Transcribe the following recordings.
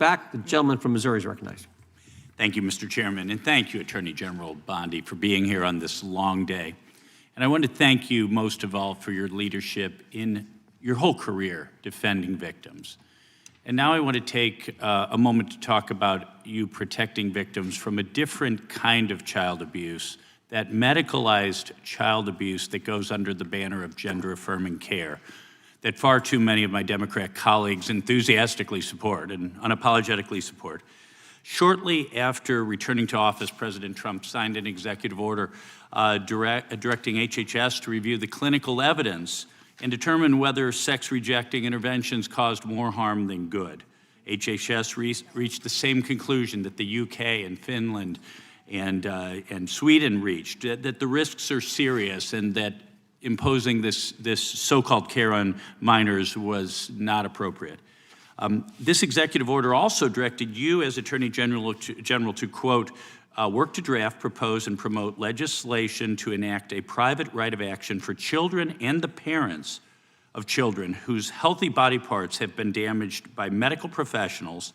Back, the gentleman from Missouri is recognized. Thank you, Mr. Chairman, and thank you, Attorney General Bondi, for being here on this long day. And I want to thank you most of all for your leadership in your whole career defending victims. And now I want to take a moment to talk about you protecting victims from a different kind of child abuse, that medicalized child abuse that goes under the banner of gender-affirming care, that far too many of my Democrat colleagues enthusiastically support and unapologetically support. Shortly after returning to office, President Trump signed an executive order directing HHS to review the clinical evidence and determine whether sex-rejecting interventions caused more harm than good. HHS reached the same conclusion that the UK and Finland and Sweden reached, that the risks are serious and that imposing this so-called care on minors was not appropriate. This executive order also directed you as Attorney General to, quote, work to draft, propose, and promote legislation to enact a private right of action for children and the parents of children whose healthy body parts have been damaged by medical professionals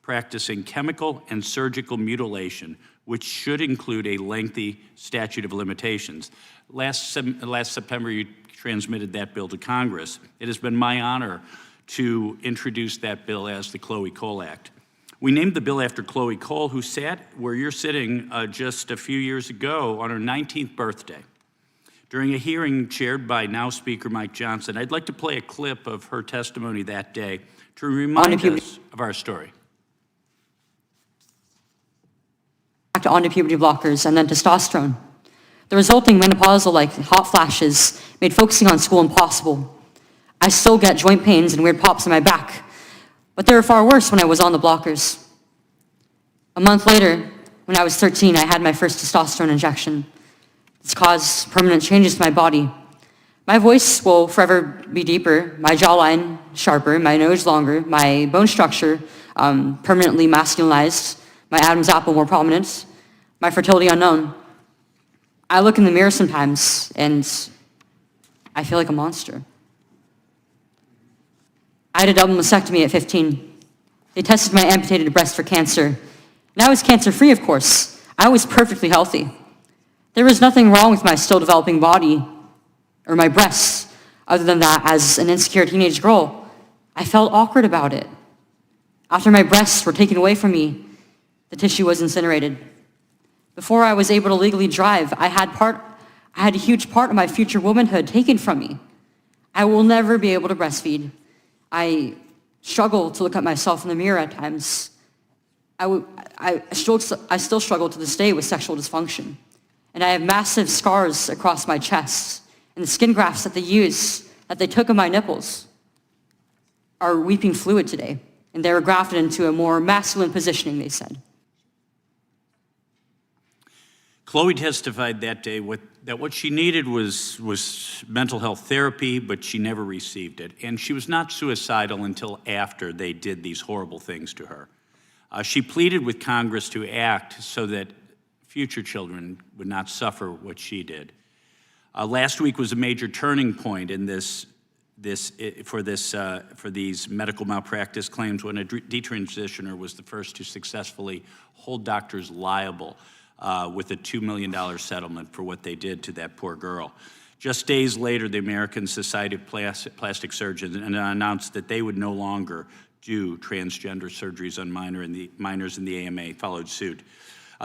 practicing chemical and surgical mutilation, which should include a lengthy statute of limitations. Last September, you transmitted that bill to Congress. It has been my honor to introduce that bill as the Chloe Cole Act. We named the bill after Chloe Cole, who sat where you're sitting just a few years ago on her 19th birthday. During a hearing chaired by now Speaker Mike Johnson, I'd like to play a clip of her testimony that day to remind us of our story. Onto puberty blockers and then testosterone. The resulting menopausal-like hot flashes made focusing on school impossible. I still get joint pains and weird pops in my back, but they were far worse when I was on the blockers. A month later, when I was 13, I had my first testosterone injection. This caused permanent changes to my body. My voice will forever be deeper, my jawline sharper, my nose longer, my bone structure permanently masculinized, my Adam's apple more prominent, my fertility unknown. I look in the mirror sometimes and I feel like a monster. I had a double mastectomy at 15. They tested my amputated breast for cancer. And I was cancer-free, of course. I was perfectly healthy. There was nothing wrong with my still developing body or my breasts, other than that, as an insecure teenage girl, I felt awkward about it. After my breasts were taken away from me, the tissue was incinerated. Before I was able to legally drive, I had a huge part of my future womanhood taken from me. I will never be able to breastfeed. I struggle to look at myself in the mirror at times. I still struggle to this day with sexual dysfunction. And I have massive scars across my chest. And the skin grafts that they took of my nipples are weeping fluid today. And they were grafted into a more masculine positioning, they said. Chloe testified that day that what she needed was mental health therapy, but she never received it. And she was not suicidal until after they did these horrible things to her. She pleaded with Congress to act so that future children would not suffer what she did. Last week was a major turning point in for these medical malpractice claims when a detransitioner was the first to successfully hold doctors liable with a $2 million settlement for what they did to that poor girl. Just days later, the American Society of Plastic Surgeons announced that they would no longer do transgender surgeries on minors, and the AMA followed suit.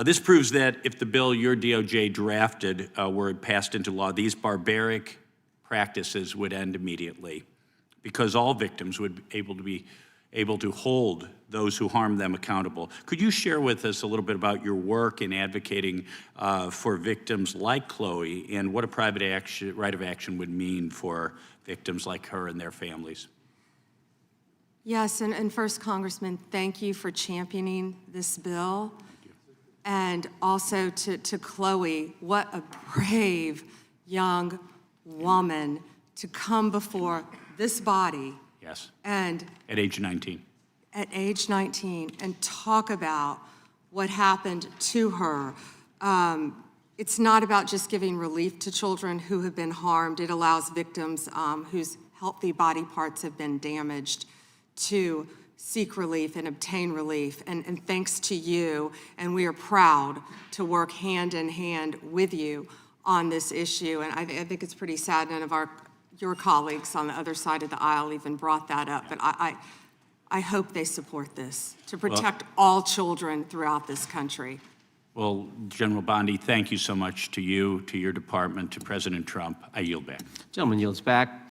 This proves that if the bill your DOJ drafted were passed into law, these barbaric practices would end immediately, because all victims would be able to hold those who harm them accountable. Could you share with us a little bit about your work in advocating for victims like Chloe and what a private right of action would mean for victims like her and their families? Yes, and first, Congressman, thank you for championing this bill. And also to Chloe, what a brave young woman to come before this body. Yes. And at age 19. At age 19, and talk about what happened to her. It's not about just giving relief to children who have been harmed. It allows victims whose healthy body parts have been damaged to seek relief and obtain relief, and thanks to you, and we are proud to work hand in hand with you on this issue. And I think it's pretty sad none of your colleagues on the other side of the aisle even brought that up, but I hope they support this to protect all children throughout this country. Well, General Bondi, thank you so much to you, to your department, to President Trump. I yield back. Gentleman yields back.